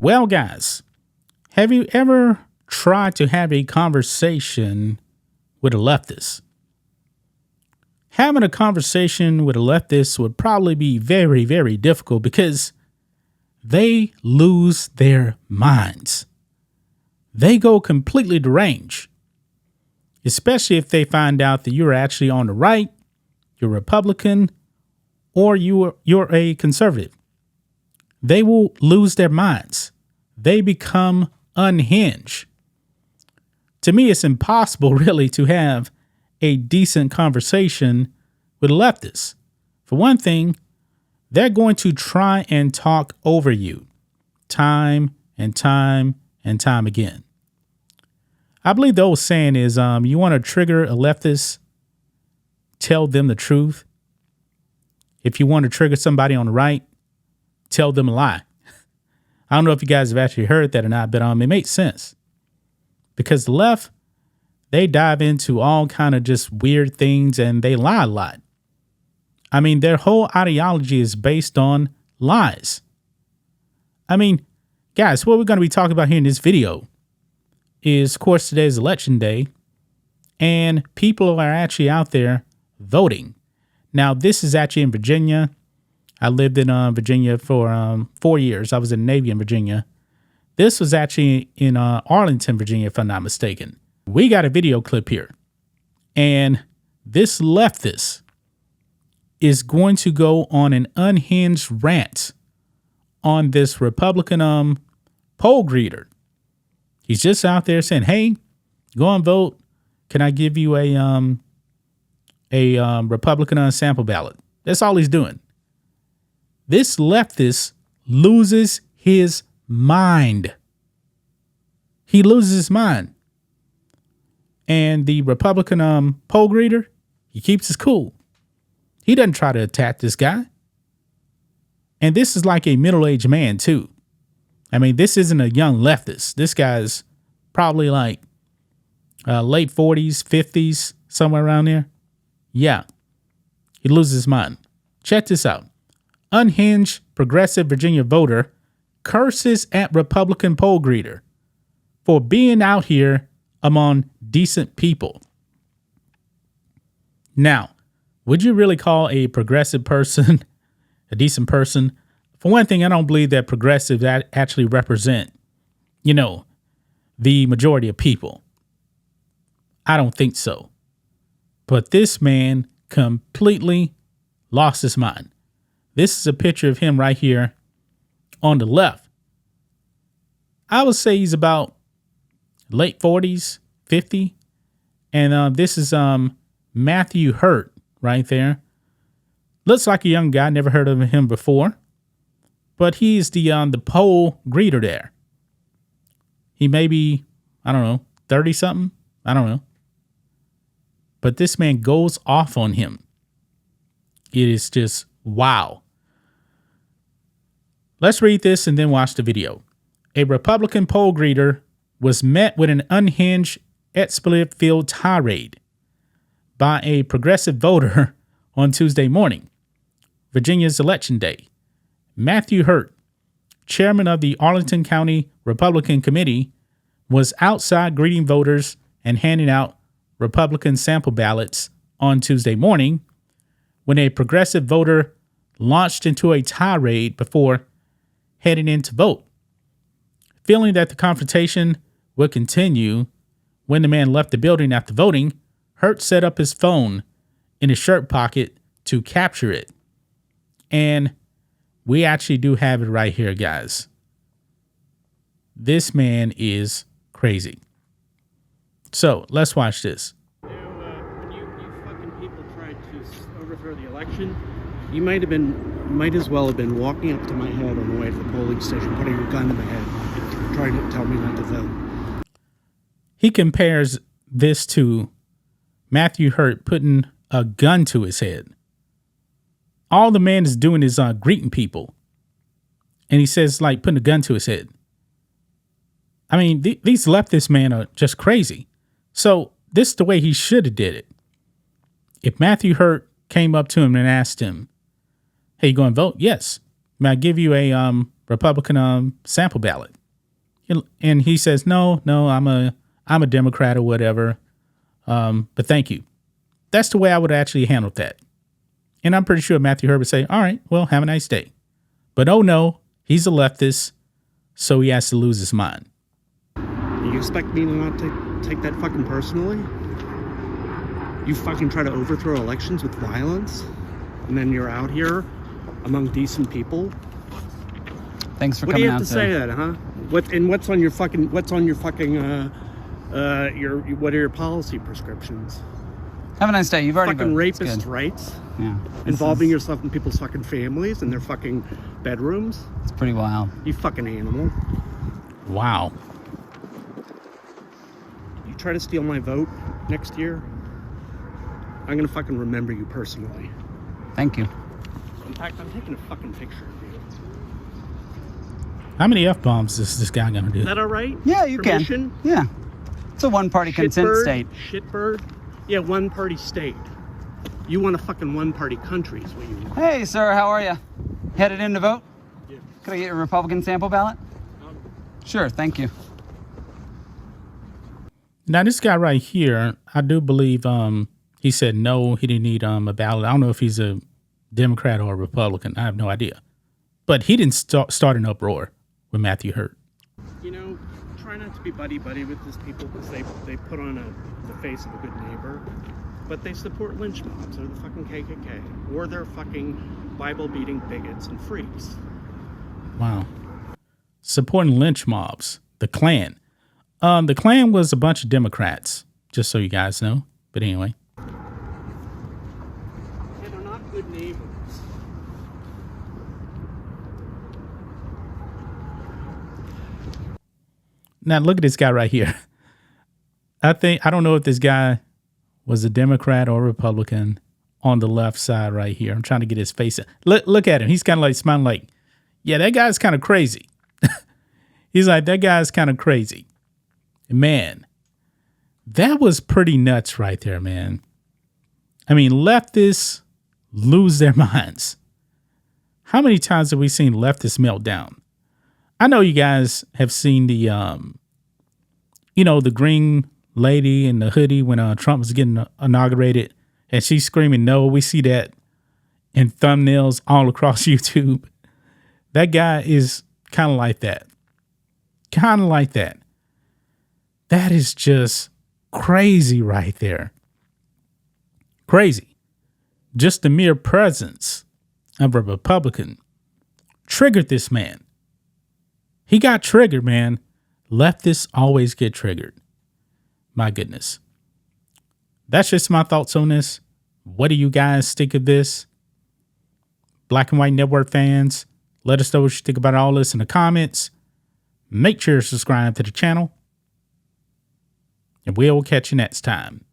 Well, guys, have you ever tried to have a conversation with a leftist? Having a conversation with a leftist would probably be very, very difficult because they lose their minds. They go completely deranged, especially if they find out that you're actually on the right, you're Republican, or you're a conservative. They will lose their minds. They become unhinged. To me, it's impossible really to have a decent conversation with leftists. For one thing, they're going to try and talk over you time and time and time again. I believe the old saying is, you want to trigger a leftist, tell them the truth. If you want to trigger somebody on the right, tell them a lie. I don't know if you guys have actually heard that or not, but it makes sense. Because the left, they dive into all kind of just weird things and they lie a lot. I mean, their whole ideology is based on lies. I mean, guys, what we're going to be talking about here in this video is, of course, today's election day, and people are actually out there voting. Now, this is actually in Virginia. I lived in Virginia for 4 years. I was in the Navy in Virginia. This was actually in Arlington, Virginia, if I'm not mistaken. We got a video clip here, and this leftist is going to go on an unhinged rant on this Republican poll greeter. He's just out there saying, "Hey, go and vote. Can I give you a Republican sample ballot?" That's all he's doing. This leftist loses his mind. He loses his mind. And the Republican poll greeter, he keeps his cool. He doesn't try to attack this guy. And this is like a middle-aged man, too. I mean, this isn't a young leftist. This guy's probably like late 40s, 50s, somewhere around there. Yeah, he loses his mind. Check this out. Unhinged progressive Virginia voter curses at Republican poll greeter for being out here among decent people. Now, would you really call a progressive person a decent person? For one thing, I don't believe that progressives actually represent, the majority of people. I don't think so. But this man completely lost his mind. This is a picture of him right here on the left. I would say he's about late 40s, 50. And this is Matthew Hurt right there. Looks like a young guy. Never heard of him before. But he's the poll greeter there. He may be, 30 something. I don't know. But this man goes off on him. It is just wow. Let's read this and then watch the video. A Republican poll greeter was met with an unhinged, expletive-filled tirade by a progressive voter on Tuesday morning, Virginia's election day. Matthew Hurt, chairman of the Arlington County Republican Committee, was outside greeting voters and handing out Republican sample ballots on Tuesday morning when a progressive voter launched into a tirade before heading in to vote. Feeling that the confrontation would continue when the man left the building after voting, Hurt set up his phone in his shirt pocket to capture it. And we actually do have it right here, guys. This man is crazy. So let's watch this. Now, when you fucking people tried to overthrow the election, you might as well have been walking up to my head on the way to the polling station, putting a gun in my head, trying to tell me not to vote. He compares this to Matthew Hurt putting a gun to his head. All the man is doing is greeting people. And he says, like, putting a gun to his head. I mean, these leftist men are just crazy. So this is the way he should have did it. If Matthew Hurt came up to him and asked him, "Hey, you going to vote?" "Yes." "May I give you a Republican sample ballot?" And he says, no, I'm a Democrat or whatever. But thank you. That's the way I would actually handle that. And I'm pretty sure Matthew Herbert would say, all right, well, have a nice day. But oh no, he's a leftist, so he has to lose his mind. You expect me to not take that fucking personally? You fucking try to overthrow elections with violence, and then you're out here among decent people. Thanks for coming out. What do you have to say that, huh? What's on your fucking what are your policy prescriptions? Have a nice day. You've already fucking voted. Rapist rights. Yeah. Involving yourself in people's fucking families and their fucking bedrooms. It's pretty wild. You fucking animal. Wow. You try to steal my vote next year, I'm gonna fucking remember you personally. Thank you. In fact, I'm taking a fucking picture of you. How many F-bombs is this guy gonna do? Is that all right? Yeah, you Permission? can. Yeah. It's a one-party consent state. Shitbird? Yeah, one-party state. You want a fucking one-party country is what you want. Hey, sir, how are you? Headed in to vote? Yeah. Could I get a Republican sample ballot? Sure, thank you. Now, this guy right here, I do believe he said no, he didn't need a ballot. I don't know if he's a Democrat or a Republican. I have no idea. But he didn't start an uproar with Matthew Hurt. You know, try not to be buddy-buddy with these people because they put on the face of a good neighbor. But they support lynch mobs or the fucking KKK. Or they're fucking Bible-beating bigots and freaks. Wow. Supporting lynch mobs. The Klan. The Klan was a bunch of Democrats, just so you guys know. But anyway. Yeah, they're not good neighbors. Now look at this guy right here. I don't know if this guy was a Democrat or Republican on the left side right here. I'm trying to get his face. Look at him. He's kind of like smiling like, yeah, that guy's kind of crazy. He's like, that guy's kind of crazy. Man, that was pretty nuts right there, man. I mean, leftists lose their minds. How many times have we seen leftists melt down? I know you guys have seen the, the green lady in the hoodie when Trump was getting inaugurated and she's screaming no. We see that in thumbnails all across YouTube. That guy is kind of like that. Kind of like that. That is just crazy right there. Crazy. Just the mere presence of a Republican triggered this man. He got triggered, man. Leftists always get triggered. My goodness. That's just my thoughts on this. What do you guys think of this? Black and White Network fans, let us know what you think about all this in the comments. Make sure to subscribe to the channel. And we'll catch you next time.